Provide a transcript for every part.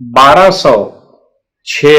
1206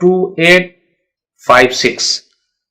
2856।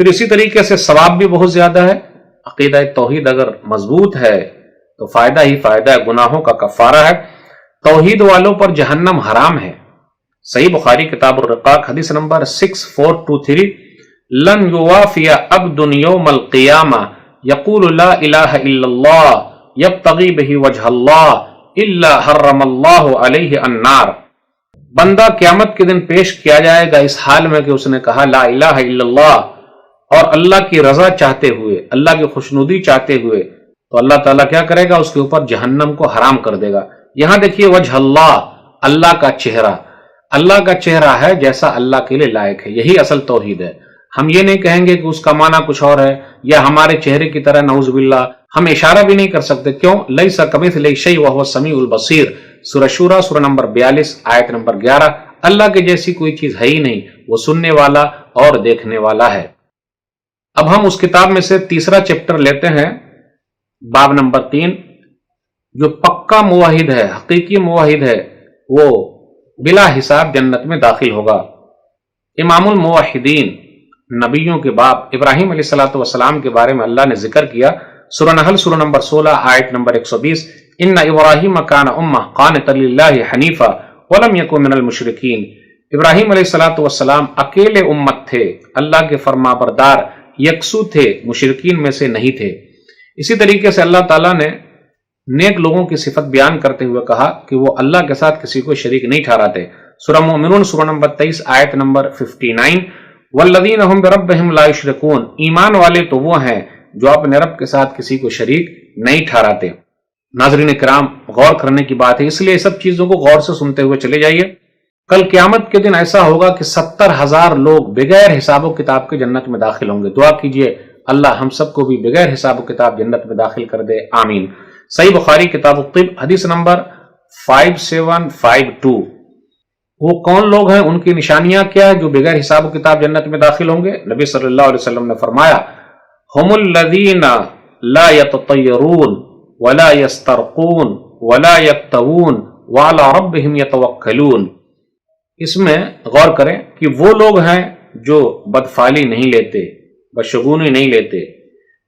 پھر اسی طریقے سے ثواب بھی بہت زیادہ ہے. عقیدہ توحید اگر مضبوط ہے تو فائدہ ہی فائدہ ہے، گناہوں کا کفارہ ہے. توحید والوں پر جہنم حرام ہے. صحیح بخاری کتاب الرقاق حدیث نمبر 6423، لن یوافی عبد یوم القیامہ یقول لا الہ الا اللہ یبتغی بہ وجہ اللہ الا حرم اللہ علیہ النار. بندہ قیامت کے دن پیش کیا جائے گا اس حال میں کہ اس نے کہا لا الہ الا اللہ اور اللہ کی رضا چاہتے ہوئے، اللہ کی خوشنودی چاہتے ہوئے، تو اللہ تعالیٰ کیا کرے گا؟ اس کے اوپر جہنم کو حرام کر دے گا. یہاں دیکھیے وجہ اللہ، اللہ کا چہرہ، اللہ کا چہرہ ہے جیسا اللہ کے لیے لائق ہے. یہی اصل توحید ہے. ہم یہ نہیں کہیں گے کہ اس کا معنی کچھ اور ہے یا ہمارے چہرے کی طرح نعوذ باللہ. ہم اشارہ بھی نہیں کر سکتے. کیوں؟ لیس کمثلہ شیء وہو السمیع البصیر. سورہ شورى سورہ نمبر 42 آیت نمبر 11. اللہ کے جیسی کوئی چیز ہے ہی نہیں، وہ سننے والا اور دیکھنے والا ہے. اب ہم اس کتاب میں سے تیسرا چیپٹر لیتے ہیں، باب نمبر 3. جو پکا موحد ہے، حقیقی موحد ہے، وہ بلا حساب جنت میں داخل ہوگا. امام الموحدین نبیوں کے باپ ابراہیم علیہ الصلوۃ والسلام کے بارے میں اللہ نے ذکر کیا. سورہ نحل سورہ نمبر 16 آیت نمبر 120، ان ابراہیم کان امہ قانتا للہ حنیفا ولم یکن من المشرکین. ابراہیم علیہ الصلوۃ والسلام اکیلے امت تھے، اللہ کے فرما بردار، یکسو تھے، مشرکین میں سے نہیں تھے. اسی طریقے سے اللہ تعالیٰ نے نیک لوگوں کی صفت بیان کرتے ہوئے کہا کہ وہ اللہ کے ساتھ کسی کو شریک نہیں ٹھہراتے. سورہ مومنون سورہ نمبر 23 آیت نمبر 59، والذین هم بربهم لا یشرکون. ایمان والے تو وہ ہیں جو اپنے رب کے ساتھ کسی کو شریک نہیں ٹھہراتے. ناظرین کرام، غور کرنے کی بات ہے، اس لیے سب چیزوں کو غور سے سنتے ہوئے چلے جائیے. کل قیامت کے دن ایسا ہوگا کہ 70,000 لوگ بغیر حساب و کتاب کے جنت میں داخل ہوں گے. دعا کیجئے اللہ ہم سب کو بھی بغیر حساب و کتاب جنت میں داخل کر دے، آمین. صحیح بخاری کتاب الطب حدیث نمبر 5752. وہ کون لوگ ہیں، ان کی نشانیاں کیا ہے جو بغیر حساب و کتاب جنت میں داخل ہوں گے؟ نبی صلی اللہ علیہ وسلم نے فرمایا ہم الذین لا یتطیرون ولا یسترقون ولا یکتوون وعلی ربہم یتوکلون. اس میں غور کریں کہ وہ لوگ ہیں جو بدفعلی نہیں لیتے، بدشگونی نہیں لیتے.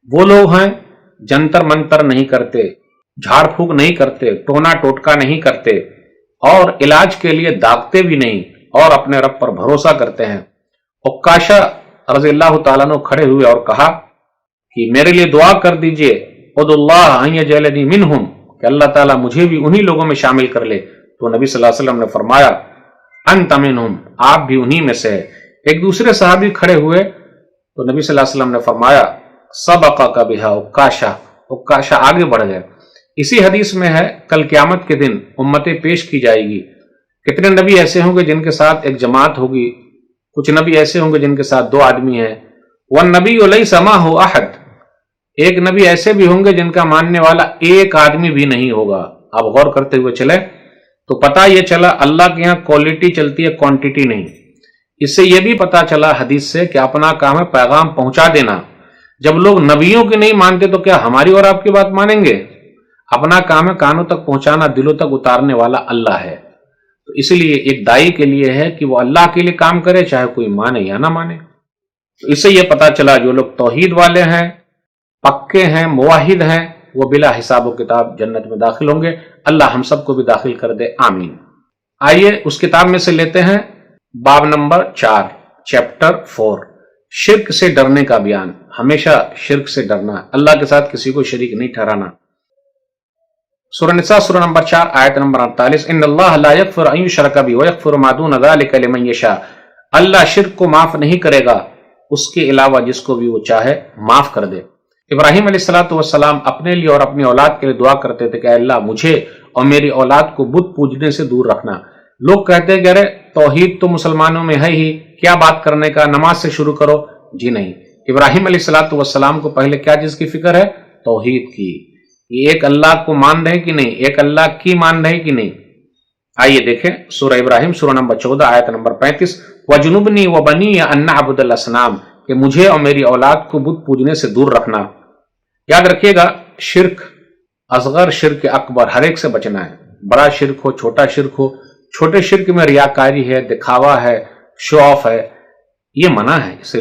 وہ لوگ ہیں جنتر منتر نہیں کرتے، جھاڑ پھونک نہیں کرتے، ٹونا ٹوٹکا نہیں کرتے، اور علاج کے لیے داغتے بھی نہیں، اور اپنے رب پر بھروسہ کرتے ہیں. عکاشہ رضی اللہ تعالیٰ عنہ کھڑے ہوئے اور کہا کہ میرے لیے دعا کر دیجئے، ادعو اللہ ان یجعلنی منہم، کہ اللہ تعالیٰ مجھے بھی انہی لوگوں میں شامل کر لے. تو نبی صلی اللہ علیہ وسلم نے فرمایا انت منہم، آپ بھی انہی میں سے ہے. ایک دوسرے صحابی کھڑے ہوئے تو نبی صلی اللہ علیہ وسلم نے فرمایا سبقک بہا عکاشہ. عکاشہ آگے بڑھ گئے. اسی حدیث میں ہے کل قیامت کے دن امتیں پیش کی جائے گی. کتنے نبی ایسے ہوں گے جن کے ساتھ ایک جماعت ہوگی، کچھ نبی ایسے ہوں گے جن کے ساتھ 2 آدمی ہیں. والنبی لیس معہ احد. ایک نبی ایسے بھی ہوں گے جن کا ماننے والا ایک آدمی بھی نہیں ہوگا. آپ غور کرتے ہوئے چلے تو پتہ یہ چلا اللہ کے یہاں کوالٹی چلتی ہے، کوانٹیٹی نہیں. اس سے یہ بھی پتہ چلا حدیث سے کہ اپنا کام ہے پیغام پہنچا دینا. جب لوگ نبیوں کی نہیں مانتے تو کیا ہماری اور آپ کی بات مانیں گے؟ اپنا کام ہے کانوں تک پہنچانا، دلوں تک اتارنے والا اللہ ہے. تو اس لیے ایک دائی کے لیے ہے کہ وہ اللہ کے لیے کام کرے، چاہے کوئی مانے یا نہ مانے. تو اس سے یہ پتا چلا جو لوگ توحید والے ہیں، پکے ہیں، موحد ہیں، وہ بلا حساب و کتاب جنت میں داخل ہوں گے. اللہ ہم سب کو بھی داخل کر دے، آمین. آئیے اس کتاب میں سے لیتے ہیں باب نمبر 4 چیپٹر 4، شرک سے ڈرنے کا بیان. ہمیشہ شرک سے ڈرنا، اللہ کے ساتھ کسی کو شریک نہیں ٹھہرانا. سورہ نساء سورہ نمبر 4 آیت نمبر 48، ان اللہ لا یغفر ان یشرک بہ ویغفر ما دون ذلک لمن یشاء. اللہ شرک کو معاف نہیں کرے گا، اس کے علاوہ جس کو بھی وہ چاہے معاف کر دے. ابراہیم علیہ الصلوۃ والسلام اپنے لیے اور اپنی اولاد کے لیے دعا کرتے تھے کہ اے اللہ مجھے اور میری اولاد کو بت پوجنے سے دور رکھنا. لوگ کہتے ہیں کہ ارے توحید تو مسلمانوں میں ہے ہی، کیا بات کرنے کا، نماز سے شروع کرو. جی نہیں، ابراہیم علیہ الصلوۃ والسلام کو پہلے کیا چیز کی فکر ہے؟ توحید کی. یہ ایک اللہ کو مان رہے کہ نہیں، ایک اللہ کی مان رہے کہ نہیں. آئیے دیکھیں سورہ ابراہیم سورہ نمبر 14 آیت نمبر 35، وَجُنُبْنِي وَبَنِيَّ أَن نَعْبُدَ الْأَصْنَامَ، کہ مجھے اور میری اولاد کو بت پوجنے سے دور رکھنا. یاد رکھیے گا شرک اصغر، شرک اکبر، ہر ایک سے بچنا ہے. بڑا شرک ہو، چھوٹا شرک ہو. چھوٹے شرک میں ریاکاری ہے، دکھاوا ہے، شو آف ہے، یہ منع ہے. اس سے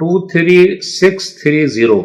23630,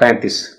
33।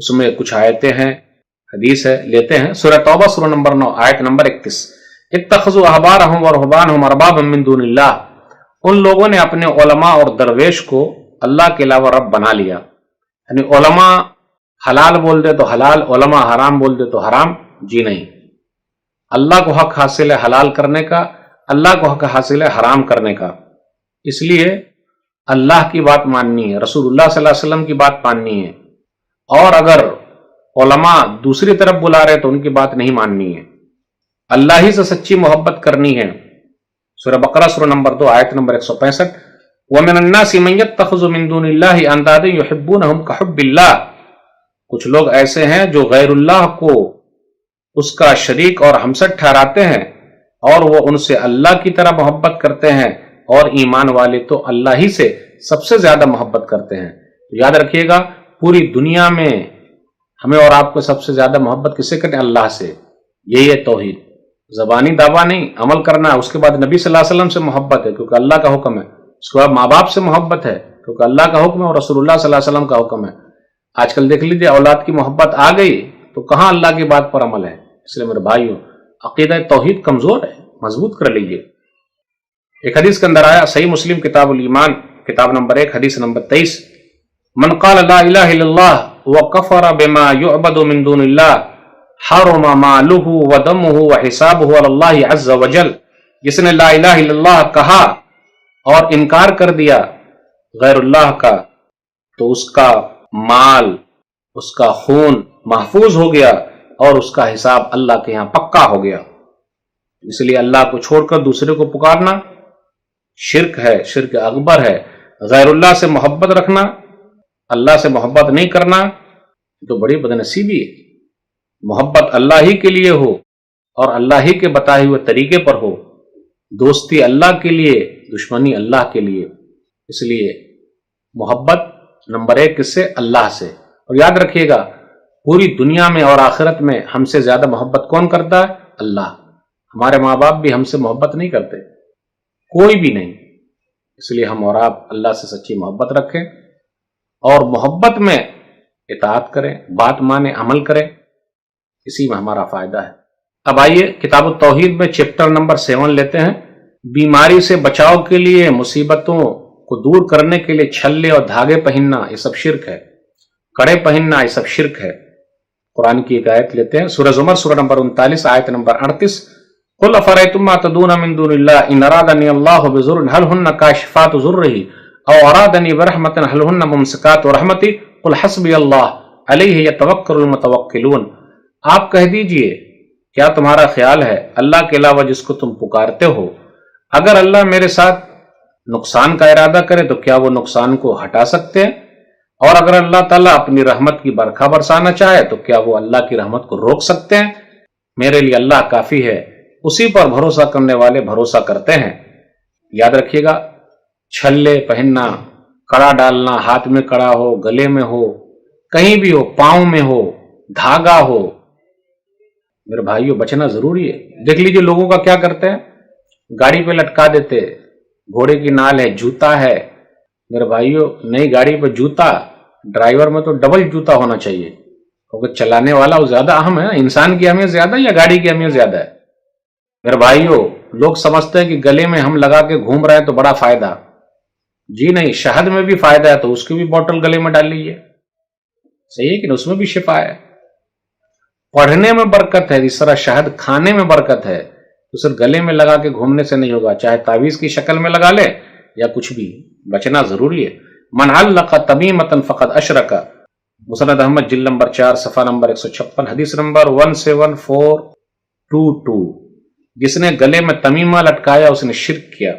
اس میں کچھ آیتیں ہیں، حدیث ہے، لیتے ہیں۔ سورہ توبہ سورہ نمبر 9 آیت نمبر 31، اتخذوا احبارهم ورهبانهم اربابا من دون اللہ، ان لوگوں نے اپنے علماء اور درویش کو اللہ کے علاوہ رب بنا لیا۔ یعنی علماء حلال بول دے تو حلال، علماء حرام بول دے تو حرام، جی نہیں، اللہ کو حق حاصل ہے حلال کرنے کا، اللہ کو حق حاصل ہے حرام کرنے کا۔ اس لیے اللہ کی بات ماننی ہے، رسول اللہ صلی اللہ علیہ وسلم کی بات ماننی ہے، اور اگر علماء دوسری طرف بلا رہے تو ان کی بات نہیں ماننی ہے، اللہ ہی سے سچی محبت کرنی ہے۔ سورہ بقرہ سورہ نمبر 2 آیت نمبر 165، وَمِنَ النَّاسِ مَن يَتَّخِذُ مِن دُونِ اللَّهِ أَندَادًا يُحِبُّونَهُمْ كَحُبِّ اللَّهِ، کچھ لوگ ایسے ہیں جو غیر اللہ کو اس کا شریک اور ہمسر ٹھہراتے ہیں، اور وہ ان سے اللہ کی طرح محبت کرتے ہیں، اور ایمان والے تو اللہ ہی سے سب سے زیادہ محبت کرتے ہیں۔ تو یاد رکھیے گا، پوری دنیا میں ہمیں اور آپ کو سب سے زیادہ محبت کس سے کریں؟ اللہ سے۔ یہی ہے توحید، زبانی دعویٰ نہیں، عمل کرنا ہے۔ اس کے بعد نبی صلی اللہ علیہ وسلم سے محبت ہے کیونکہ اللہ کا حکم ہے، اس کے بعد ماں باپ سے محبت ہے کیونکہ اللہ کا حکم ہے اور رسول اللہ صلی اللہ علیہ وسلم کا حکم ہے۔ آج کل دیکھ لیجیے، اولاد کی محبت آ گئی تو کہاں اللہ کی بات پر عمل ہے۔ اس لیے میرے بھائیوں، عقیدہ توحید کمزور ہے، مضبوط کر لیجیے۔ ایک حدیث کے اندر آیا، صحیح مسلم کتاب الایمان کتاب نمبر 1 حدیث نمبر 23، من قال لا الہ الا اللہ وکفر بما یعبد من دون اللہ حرم مالہ ودمہ وحسابہ علی اللہ عز وجل، جس نے لا الہ الا اللہ کہا اور انکار کر دیا غیر اللہ کا، تو اس کا مال، اس کا خون محفوظ ہو گیا اور اس کا حساب اللہ کے ہاں پکا ہو گیا۔ اس لیے اللہ کو چھوڑ کر دوسرے کو پکارنا شرک ہے، شرک اکبر ہے۔ غیر اللہ سے محبت رکھنا، اللہ سے محبت نہیں کرنا، تو بڑی بدنصیبی ہے۔ محبت اللہ ہی کے لیے ہو اور اللہ ہی کے بتائے ہوئے طریقے پر ہو، دوستی اللہ کے لیے، دشمنی اللہ کے لیے۔ اس لیے محبت نمبر 1 کس سے؟ اللہ سے۔ اور یاد رکھیے گا، پوری دنیا میں اور آخرت میں ہم سے زیادہ محبت کون کرتا ہے؟ اللہ۔ ہمارے ماں باپ بھی ہم سے محبت نہیں کرتے، کوئی بھی نہیں۔ اس لیے ہم اور آپ اللہ سے سچی محبت رکھیں اور محبت میں اطاعت کریں، بات مانیں، عمل کریں، اسی میں ہمارا فائدہ ہے۔ اب آئیے کتاب التوحید میں چیپٹر نمبر 7 لیتے ہیں۔ بیماری سے بچاؤ کے لیے، مصیبتوں کو دور کرنے کے لیے چھلے اور دھاگے پہننا، یہ سب شرک ہے۔ کڑے پہننا، یہ سب شرک ہے۔ قرآن کی ایک آیت لیتے ہیں، سورہ زمر سورہ نمبر 39 آیت نمبر 38، قل افرأيتم ما تدعون من دون الله ان ارادني الله بضر هل هن كاشفات ضره او ارادني برحمة هل هن ممسكات رحمتي قل حسبي الله عليه يتوكل المتوكلون۔ آپ کہہ دیجئے، کیا تمہارا خیال ہے اللہ کے علاوہ جس کو تم پکارتے ہو، اگر اللہ میرے ساتھ نقصان کا ارادہ کرے تو کیا وہ نقصان کو ہٹا سکتے ہیں؟ اور اگر اللہ تعالیٰ اپنی رحمت کی برکھا برسانا چاہے تو کیا وہ اللہ کی رحمت کو روک سکتے ہیں؟ میرے لیے اللہ کافی ہے، اسی پر بھروسہ کرنے والے بھروسہ کرتے ہیں۔ یاد رکھیے گا، چھلے پہننا، کڑا ڈالنا، ہاتھ میں کڑا ہو، گلے میں ہو، کہیں بھی ہو، پاؤں میں ہو، دھاگا ہو، میرے بھائیوں بچنا ضروری ہے۔ دیکھ لیجئے لوگوں کا کیا کرتے ہیں، گاڑی پہ لٹکا دیتے، گھوڑے کی نال ہے، جوتا ہے۔ میرے بھائیوں، نئی گاڑی پہ جوتا، ڈرائیور میں تو ڈبل جوتا ہونا چاہیے، کیونکہ چلانے والا وہ زیادہ اہم ہے۔ انسان کی اہمیت زیادہ ہے یا گاڑی کی اہمیت زیادہ ہے؟ میرے بھائیوں، لوگ سمجھتے ہیں کہ گلے میں ہم لگا کے گھوم رہے ہیں تو بڑا فائدہ، جی نہیں، شہد میں بھی فائدہ ہے تو اس کی بھی بوتل گلے میں ڈال لیجیے، صحیح ہے کہ اس میں بھی شفا ہے۔ پڑھنے میں برکت ہے، جس طرح شہد کھانے میں برکت ہے، تو صرف گلے میں لگا کے گھومنے سے نہیں ہوگا، چاہے تعویذ کی شکل میں لگا لے یا کچھ بھی، بچنا ضروری ہے۔ من علق تمیمۃ فقد اشرک، مسند احمد جلد نمبر 4 صفحہ نمبر 156 حدیث نمبر 17422، جس نے گلے میں تمیمہ لٹکایا اس نے شرک کیا۔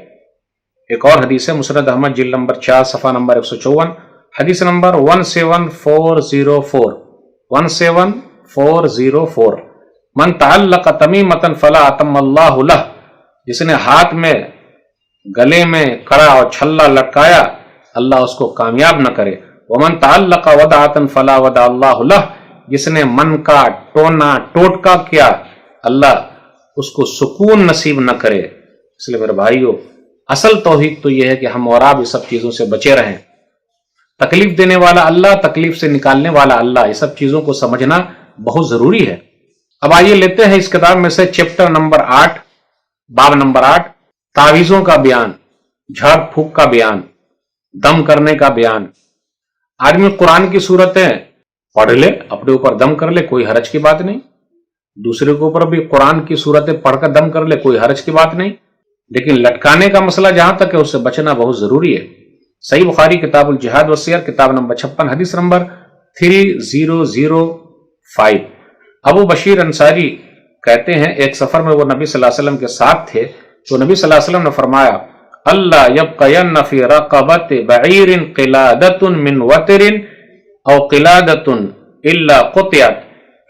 ایک اور حدیث ہے، مسند احمد جلد نمبر 4 صفحہ نمبر 154 حدیث نمبر 17404، من تعلق تمیمۃ فلا اتم اللہ لہ، جس نے ہاتھ میں، گلے میں کڑا اور چھلا لٹکایا اللہ اس کو کامیاب نہ کرے۔ ومن تعلق ودعۃ فلا ودع اللہ لہ، جس نے من کا ٹونا ٹوٹکا کیا اللہ اس کو سکون نصیب نہ کرے۔ اس لیے میرے بھائیوں، اصل توحید تو یہ ہے کہ ہم اور آپ اس سب چیزوں سے بچے رہیں۔ تکلیف دینے والا اللہ، تکلیف سے نکالنے والا اللہ، یہ سب چیزوں کو سمجھنا بہت ضروری ہے۔ اب آئیے لیتے ہیں اس کتاب میں سے چیپٹر نمبر 8، باب نمبر 8، تعویذوں کا بیان، جھاڑ پھونک کا بیان، دم کرنے کا بیان۔ آدمی قرآن کی صورتیں پڑھ لے، اپنے اوپر دم کر لے، کوئی حرج کی بات نہیں، دوسرے کے اوپر بھی قرآن کی صورتیں پڑھ کر دم کر لے، کوئی حرج کی بات نہیں، لیکن لٹکانے کا مسئلہ جہاں تک ہے اس سے بچنا بہت ضروری ہے۔ صحیح بخاری کتاب الجہاد والسیر کتاب نمبر 56 حدیث نمبر 3005۔ ابو بشیر انصاری کہتے ہیں ایک سفر میں وہ نبی صلی اللہ علیہ وسلم کے ساتھ تھے، تو نبی صلی اللہ علیہ وسلم نے فرمایا اللہ یبقین فی رقبت بعیر قلادۃ من وتر او قلادۃ الا قطعت،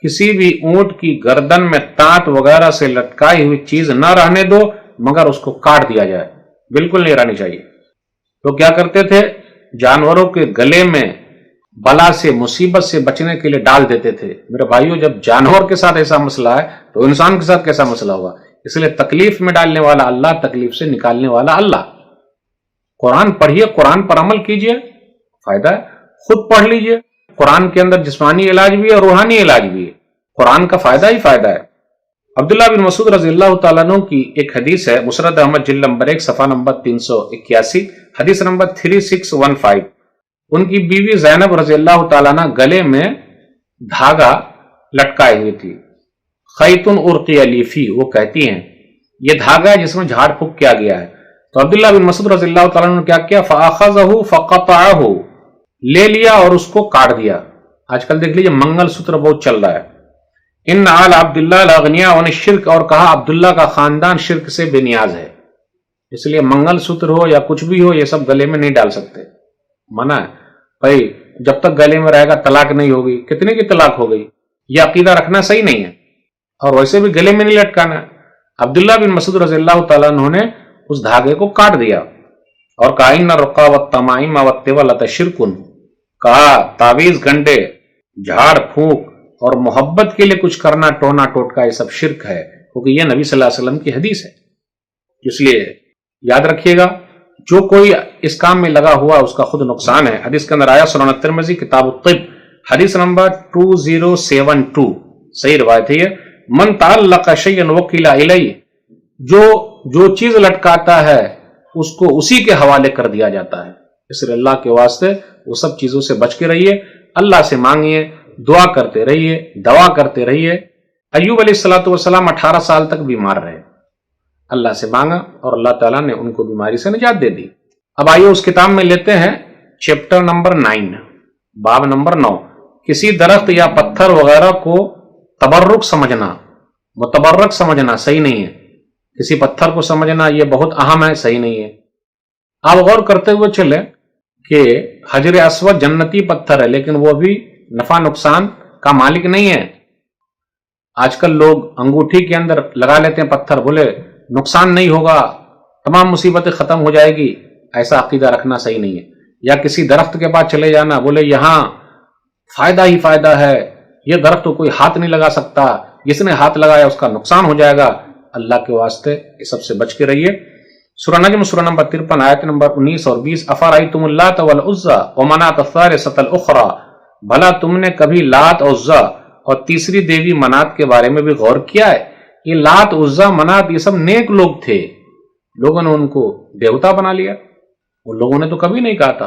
کسی بھی اونٹ کی گردن میں تانت وغیرہ سے لٹکائی ہوئی چیز نہ رہنے دو مگر اس کو کاٹ دیا جائے، بالکل نہیں رہنی چاہیے۔ تو کیا کرتے تھے، جانوروں کے گلے میں بلا سے، مصیبت سے بچنے کے لیے ڈال دیتے تھے۔ میرے بھائیوں، جب جانور کے ساتھ ایسا مسئلہ ہے تو انسان کے ساتھ کیسا مسئلہ ہوگا؟ اس لیے تکلیف میں ڈالنے والا اللہ، تکلیف سے نکالنے والا اللہ۔ قرآن پڑھیے، قرآن پر عمل کیجیے، فائدہ ہے۔ خود پڑھ لیجیے، قرآن کے اندر جسمانی علاج بھی ہے اور روحانی علاج بھی ہے، قرآن کا فائدہ ہی فائدہ ہے۔ عبداللہ بن مسعود رضی اللہ تعالیٰ عنہ کی ایک حدیث ہے، مسند احمد جلد نمبر 1 صفحہ نمبر 381، حدیث نمبر 3615۔ ان کی بیوی زینب رضی اللہ تعالیٰ عنہ گلے میں دھاگا لٹکائے ہوئی تھی، خیتن ارقی لیفی، وہ کہتی ہیں یہ دھاگا ہے جس میں جھاڑ پھونک کیا گیا ہے۔ تو عبداللہ بن مسعود رضی اللہ تعالیٰ عنہ نے کیا کیا، فاخذہ فقطعہ، لے لیا اور اس کو کاٹ دیا۔ آج کل دیکھ لیجیے منگل سوتر بہت چل رہا ہے، ان آل عبداللہ لاغنیاء عن الشرک، اور کہا عبداللہ کا خاندان شرک سے بے نیاز ہے، اس لیے منگل سوتر ہو یا کچھ بھی ہو یہ سب گلے میں نہیں ڈال سکتے، منع ہے بھائی۔ جب تک گلے میں رہے گا طلاق نہیں ہوگی، کتنے کی طلاق ہو گئی، یہ عقیدہ رکھنا صحیح نہیں ہے، اور ویسے بھی گلے میں نہیں لٹکانا ہے۔ عبداللہ بن مسعود رضی اللہ تعالیٰ عنہ نے اس دھاگے کو کاٹ دیا اور کہا ان الرقا والتمائم والطولۃ شرک، کہا تعویذ، گنڈے، جھاڑ پھونک اور محبت کے لیے کچھ کرنا، ٹونا ٹوٹکا، یہ سب شرک ہے، کیونکہ یہ نبی صلی اللہ علیہ وسلم کی حدیث ہے۔ اس لیے یاد رکھیے گا، جو کوئی اس کام میں لگا ہوا اس کا خود نقصان ہے۔ حدیث کے اندر آیا، سنن ترمذی کتاب الطب حدیث نمبر 2072، صحیح روایت ہے یہ، من تعلق شیئا وکل الیہ، جو چیز لٹکاتا ہے اس کو اسی کے حوالے کر دیا جاتا ہے۔ اس لیے اللہ کے واسطے وہ سب چیزوں سے بچ کے رہیے، اللہ سے مانگیے، دعا کرتے رہیے، دوا کرتے رہیے۔ ایوب علیہ الصلوۃ والسلام 18 سال تک بیمار رہے، اللہ سے مانگا اور اللہ تعالیٰ نے ان کو بیماری سے نجات دے دی۔ اب آئیے اس کتاب میں لیتے ہیں چیپٹر نمبر 9، باب نمبر 9، کسی درخت یا پتھر وغیرہ کو تبرک سمجھنا، متبرک سمجھنا صحیح نہیں ہے۔ کسی پتھر کو سمجھنا یہ بہت اہم ہے، صحیح نہیں ہے۔ آپ غور کرتے ہوئے چلیں کہ حجر اسود جنتی پتھر ہے، لیکن وہ بھی نفع نقصان کا مالک نہیں ہے۔ آج کل لوگ انگوٹھی کے اندر لگا لیتے ہیں پتھر، بولے نقصان نہیں ہوگا، تمام مصیبتیں ختم ہو جائے گی، ایسا عقیدہ رکھنا صحیح نہیں ہے۔ یا کسی درخت کے پاس چلے جانا، بولے یہاں فائدہ ہی فائدہ ہے، یہ درخت تو کوئی ہاتھ نہیں لگا سکتا، جس نے ہاتھ لگایا اس کا نقصان ہو جائے گا۔ اللہ کے واسطے یہ سب سے بچ کے رہیے۔ سورہ نجم سورہ نمبر 53 آیت نمبر 19 اور 20، افرأیتم اللات والعزی ومناۃ الثالثۃ الاخری، بھلا تم نے کبھی لات عزا اور تیسری دیوی منات کے بارے میں بھی غور کیا ہے؟ یہ لات عزا منات یہ سب نیک لوگ تھے، لوگوں نے ان کو دیوتا بنا لیا، ان لوگوں نے تو کبھی نہیں کہا تھا۔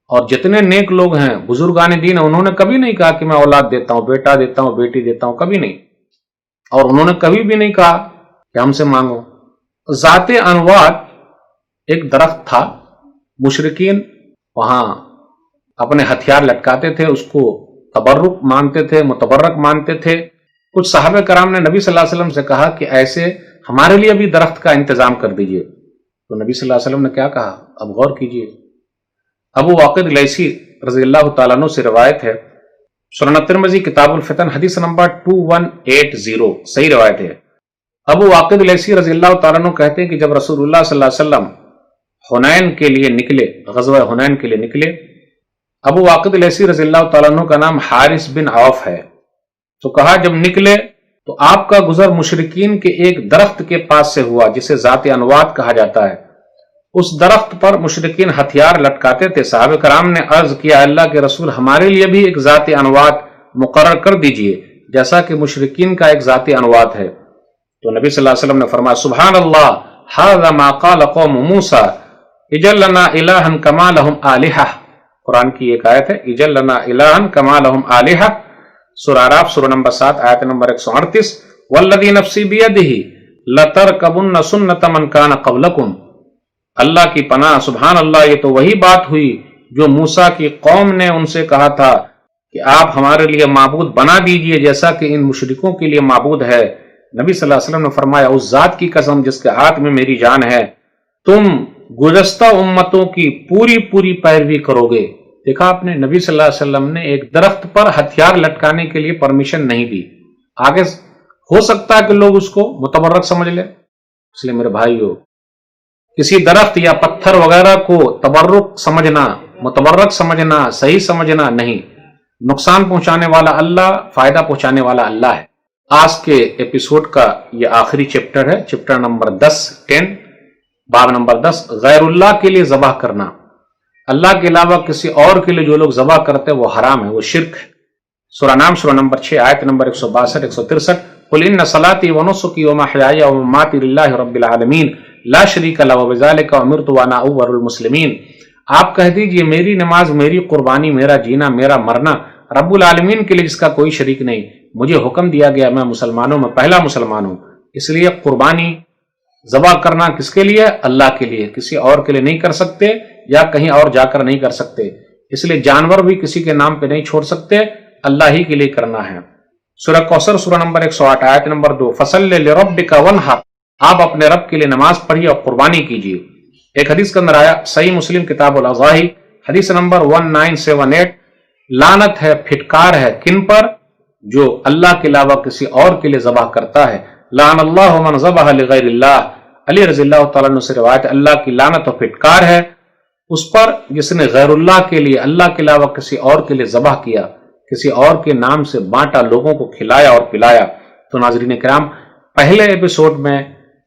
اور جتنے نیک لوگ ہیں، بزرگان دین، انہوں نے کبھی نہیں کہا کہ میں اولاد دیتا ہوں، بیٹا دیتا ہوں، بیٹی دیتا ہوں، کبھی نہیں۔ اور انہوں نے کبھی بھی نہیں کہا کہ ہم سے مانگو۔ ذات انوات ایک درخت تھا، مشرکین وہاں اپنے ہتھیار لٹکاتے تھے، اس کو تبرک مانتے تھے، متبرک مانتے تھے۔ کچھ صحابہ کرام نے نبی صلی اللہ علیہ وسلم سے کہا کہ ایسے ہمارے لیے بھی درخت کا انتظام کر دیجئے، تو نبی صلی اللہ علیہ وسلم نے کیا کہا؟ اب غور کیجئے۔ ابو واقد لیثی رضی اللہ تعالیٰ عنہ سے روایت ہے، سنن ترمذی کتاب الفتن حدیث نمبر 2180، صحیح روایت ہے۔ ابو واقد لیثی رضی اللہ تعالیٰ عنہ کہتے ہیں کہ جب رسول اللہ صلی اللہ علیہ وسلم حنین کے لیے نکلے، غزوہ حنین کے لیے نکلے، ابو واقد لیثی رضی اللہ تعالیٰ عنہ کا نام حارث بن عوف ہے، تو کہا جب نکلے تو آپ کا گزر مشرکین کے ایک درخت کے پاس سے ہوا جسے ذات انوات کہا جاتا ہے۔ اس درخت پر مشرکین ہتھیار لٹکاتے تھے۔ صحابہ کرام نے عرض کیا اللہ کے رسول ہمارے لیے بھی ایک ذات انوات مقرر کر دیجئے جیسا کہ مشرکین کا ایک ذات انوات ہے۔ تو نبی صلی اللہ علیہ وسلم نے فرمایا سبحان اللہ ھذا ما قال قوم موسیٰ اجعل لنا الہا کما لہم آلہہ۔ قرآن کی ایک آیت ہے اجعل لنا الہا کما لہم آلہہ، سورہ اعراف سورہ نمبر 7 آیت نمبر 138۔ والذی نفسی بیدہ لترکبن سنت من کان قبلکم۔ اللہ کی پناہ، سبحان اللہ، یہ تو وہی بات ہوئی جو موسیٰ کی قوم نے ان سے کہا تھا کہ آپ ہمارے لیے معبود بنا دیجئے جیسا کہ ان مشرکوں کے لیے معبود ہے۔ نبی صلی اللہ علیہ وسلم نے فرمایا اس ذات کی قسم جس کے ہاتھ میں میری جان ہے، تم گزشتہ امتوں کی پوری پوری پیروی کرو گے۔ دیکھا آپ نے، نبی صلی اللہ علیہ وسلم نے ایک درخت پر ہتھیار لٹکانے کے لیے پرمیشن نہیں دی۔ آگے ہو سکتا ہے کہ لوگ اس کو متبرک سمجھ لیں، اس لیے میرے بھائیو کسی درخت یا پتھر وغیرہ کو تبرک سمجھنا، متبرک سمجھنا، صحیح سمجھنا نہیں۔ نقصان پہنچانے والا اللہ، فائدہ پہنچانے والا اللہ ہے۔ آج کے ایپیسوڈ کا یہ آخری چیپٹر ہے، چیپٹر نمبر 10 باب نمبر 10، غیر اللہ کے لیے ذبح کرنا۔ اللہ کے علاوہ کسی اور کے لیے جو لوگ ذبح کرتے ہیں وہ حرام ہے، وہ شرک ہے۔ سورہ نام سورہ نمبر 6 آیت نمبر 162 163، قل ان صلاتي ونسكي ومحياي ومماتي لله رب العالمین لا شریک لہ وبذلک امرت وانا اول المسلمین۔ آپ کہہ دیجئے میری نماز، میری قربانی، میرا جینا، میرا مرنا رب العالمین کے لیے جس کا کوئی شریک نہیں، مجھے حکم دیا گیا، میں مسلمانوں میں پہلا مسلمان ہوں۔ اس لیے قربانی ذبح کرنا کس کے لیے؟ اللہ کے لیے، کسی اور کے لیے نہیں کر سکتے یا کہیں اور جا کر نہیں کر سکتے۔ اس لیے جانور بھی کسی کے نام پہ نہیں چھوڑ سکتے، اللہ ہی کے لیے کرنا ہے۔ سورہ کوثر سورہ نمبر 108 آیت نمبر 2، فصل لربک وانحر، آپ اپنے رب کے لیے نماز پڑھیے اور قربانی کیجیے۔ ایک حدیث کے اندر آیا، صحیح مسلم کتاب الاضاحی حدیث نمبر 1978، لعنت ہے، پھٹکار ہے کن پر؟ جو اللہ کے علاوہ کسی اور کے لیے ذبح کرتا ہے۔ لعن اللہ من ذبح لغیر اللہ، علی رضی اللہ تعالیٰ عنہ سے روایت، اللہ کی لعنت اور پھٹکار ہے اس پر جس نے غیر اللہ کے لیے، اللہ کے علاوہ کسی اور کے لیے ذبح کیا، کسی اور کے نام سے بانٹا، لوگوں کو کھلایا اور پلایا۔ تو ناظرین کرام، پہلے ایپیسوڈ میں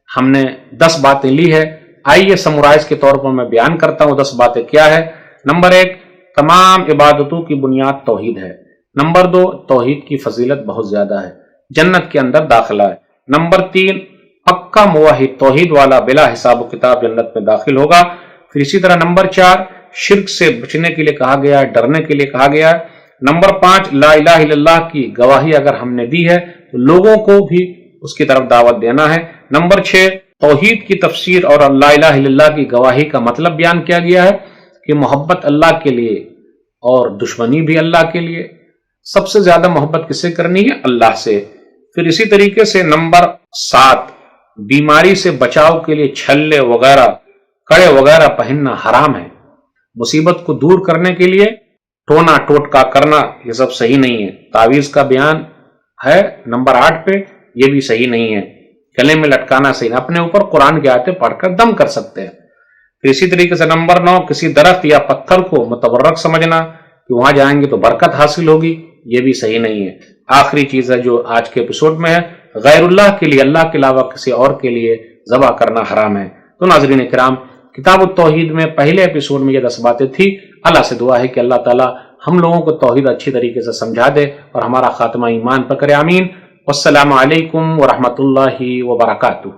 ہم نے 10 باتیں لی ہے، آئیے سمرائز کے طور پر میں بیان کرتا ہوں 10 باتیں کیا ہے۔ نمبر 1، تمام عبادتوں کی بنیاد توحید ہے۔ نمبر 2، توحید کی فضیلت بہت زیادہ ہے، جنت کے اندر داخلہ ہے۔ نمبر 3، پکا موحد توحید والا بلا حساب و کتاب جنت میں داخل ہوگا۔ پھر اسی طرح نمبر 4، شرک سے بچنے کے لیے کہا گیا ہے، ڈرنے کے لیے کہا گیا ہے۔ نمبر 5، لا الہ الا اللہ کی گواہی اگر ہم نے دی ہے تو لوگوں کو بھی اس کی طرف دعوت دینا ہے۔ نمبر 6، توحید کی تفسیر اور لا الہ الا اللہ کی گواہی کا مطلب بیان کیا گیا ہے کہ محبت اللہ کے لیے اور دشمنی بھی اللہ کے لیے۔ سب سے زیادہ محبت کس سے کرنی ہے؟ اللہ سے۔ پھر اسی طریقے سے نمبر 7، بیماری سے بچاؤ کے لیے چھلے وغیرہ، کڑے وغیرہ پہننا حرام ہے۔ مصیبت کو دور کرنے کے لیے ٹونا ٹوٹکا کرنا یہ سب صحیح نہیں ہے۔ تعویذ کا بیان ہے نمبر 8 پہ، یہ بھی صحیح نہیں ہے۔ گلے میں لٹکانا صحیح نہیں، اپنے اوپر قرآن کی آیتیں پڑھ کر دم کر سکتے ہیں۔ پھر اسی طریقے سے نمبر 9، کسی درخت یا پتھر کو متبرک سمجھنا کہ وہاں جائیں گے تو برکت حاصل ہوگی، یہ بھی صحیح نہیں ہے۔ آخری چیز ہے جو آج کے ایپیسوڈ میں ہے، غیر اللہ کے لیے، اللہ کے علاوہ کسی اور کے لیے ذبح کرنا حرام ہے۔ تو ناظرین کرام، کتاب التوحید میں پہلے ایپیسوڈ میں یہ 10 باتیں تھی۔ اللہ سے دعا ہے کہ اللہ تعالی ہم لوگوں کو توحید اچھی طریقے سے سمجھا دے اور ہمارا خاتمہ ایمان پر کرے، آمین۔ والسلام علیکم ورحمۃ اللہ وبرکاتہ۔